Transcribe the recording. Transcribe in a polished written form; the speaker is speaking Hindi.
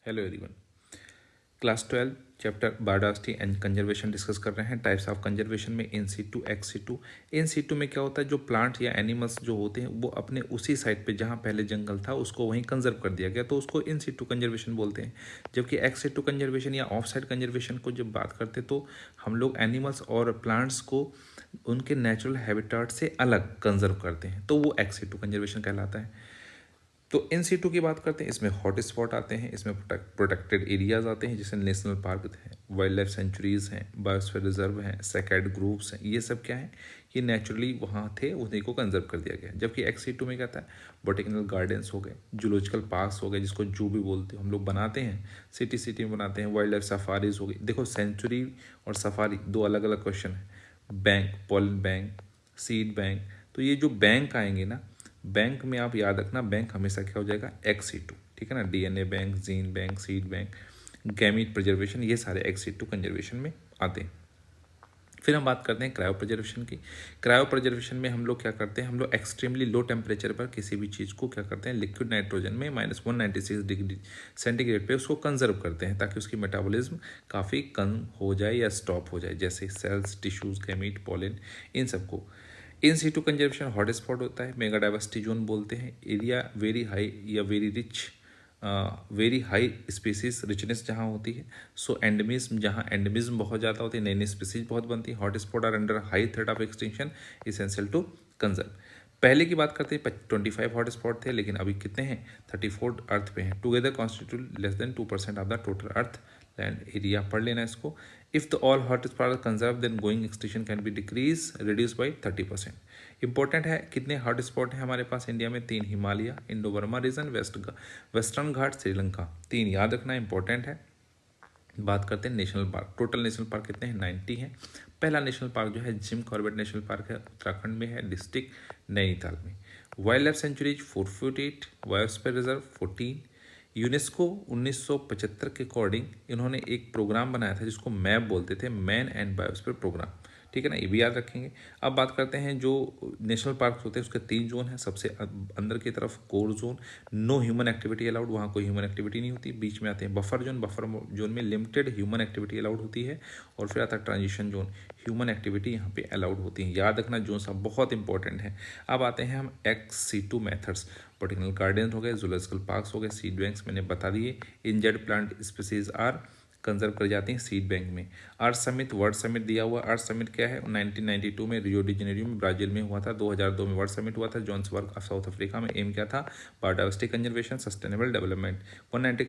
Hello everyone. Class 12 chapter biodiversity and conservation discuss कर रहे हैं। टाइप्स ऑफ कंजर्वेशन में in situ, ex situ. In situ में क्या होता है, जो प्लांट या एनिमल्स जो होते हैं वो अपने उसी साइट पे जहाँ पहले जंगल था उसको वहीं कंजर्व कर दिया गया, तो उसको इन सीटू कंजर्वेशन बोलते हैं। जबकि एक्स सीटू कंजर्वेशन या ऑफ साइट कंजर्वेशन को जब बात करते तो हम लोग एनिमल्स और प्लांट्स को उनके नेचुरल हैबिटेट से अलग कंजर्व करते हैं, तो वो एक्स सीटू कंजर्वेशन कहलाता है। तो इन सीटू की बात करते हैं, इसमें हॉट स्पॉट आते हैं, इसमें प्रोटेक्टेड एरियाज आते हैं जैसे नेशनल पार्क हैं, वाइल्ड लाइफ सेंचुरीज हैं, बायोस्फीयर रिजर्व हैं, सेक्रेड ग्रुप्स हैं। ये सब क्या है, ये नेचुरली वहाँ थे, उन्हीं को कंजर्व कर दिया गया। जबकि एक्स सीटू में क्या था, बोटेनिकल गार्डन्स हो गए, जूलॉजिकल पार्क्स हो गए जिसको जू भी बोलते हैं, हम लोग बनाते हैं, सिटी में बनाते हैं, वाइल्ड लाइफ सफारीज हो गई। देखो सेंचुरी और सफारी दो अलग अलग क्वेश्चन है। Bank, pollen bank, seed bank, तो ये जो बैंक आएंगे ना, बैंक में आप याद रखना, बैंक हमेशा क्या हो जाएगा, एक्स सीटू, ठीक है ना। DNA bank, gene bank, seed bank, gamete preservation, ये सारे एक्स सीटू कंजर्वेशन में आते हैं। फिर हम बात करते हैं क्रायो प्रिजर्वेशन की। क्रायो प्रिजर्वेशन में हम लोग क्या करते हैं, हम लोग एक्सट्रीमली लो टेम्परेचर पर किसी भी चीज़ को क्या करते हैं, लिक्विड नाइट्रोजन में -196 डिग्री सेंटीग्रेड पे उसको कंजर्व करते हैं ताकि उसकी मेटाबॉलिज्म काफ़ी कम हो जाए या स्टॉप हो जाए, जैसे सेल्स, टिश्यूज, गैमीट, पॉलन, इन सबको। In situ conservation hot spot होता है, मेगा डाइवर्सिटी जोन बोलते हैं, एरिया वेरी हाई या very rich, very high species richness जहाँ होती है। सो एंडेमिज्म, जहाँ एंडेमिज्म बहुत ज़्यादा होती है, नई नई स्पीसीज बहुत बनती है। Hot spot are under high threat of extinction, essential to conserve. पहले की बात करते हैं 25 हॉट स्पॉट थे, लेकिन अभी कितने हैं, 34 अर्थ पे हैं। Together constitute less than 2% of the total earth land area. पढ़ लेना इसको। If the all hot spot are conserve then going extinction can be reduce by 30%। Important है, कितने हॉट स्पॉट हैं हमारे पास इंडिया में, 3, Himalaya, Indo Burma region, western Ghat, Sri Lanka, 3 याद रखना, इंपॉर्टेंट है। बात करते हैं national park. Total national park कितने हैं, 90 हैं। पहला नेशनल पार्क जो है जिम कॉर्बेट नेशनल पार्क है, उत्तराखंड में है, डिस्ट्रिक्ट नैनीताल में। Wild life sanctuaries 448, biosphere reserve 14। UNESCO 1975 के अकॉर्डिंग इन्होंने एक प्रोग्राम बनाया था जिसको मैप बोलते थे, मैन एंड बायोस्फीयर प्रोग्राम, ठीक है ना, ये भी याद रखेंगे। अब बात करते हैं जो नेशनल पार्क होते हैं उसके 3 जोन हैं। सबसे अंदर की तरफ core zone, no human activity allowed, वहाँ कोई ह्यूमन एक्टिविटी नहीं होती। बीच में आते हैं बफर जोन, बफर जोन में लिमिटेड ह्यूमन एक्टिविटी अलाउड होती है। और फिर आता है ट्रांजिशन जोन, ह्यूमन एक्टिविटी यहाँ पे अलाउड होती है। याद रखना जोन सब बहुत इंपॉर्टेंट है। अब आते हैं हम ex situ methods. Botanical garden हो गए, जूलॉजिकल पार्क्स हो गए, सीड बैंक्स मैंने बता दिए। Injured plant species are conserve कर जाते हैं सीड बैंक में। अर्थ समिट, वर्ल्ड समिट दिया हुआ। अर्थ समिट क्या है, 1992 में रियो डी जेनेरियो में ब्राजील में हुआ था। 2002 में वर्ल्ड समिट हुआ था जोहान्सबर्ग साउथ अफ्रीका में। एम क्या था, बायोडाइवर्सिटी कंजर्वेशन, सस्टेनेबल डेवलपमेंट। 190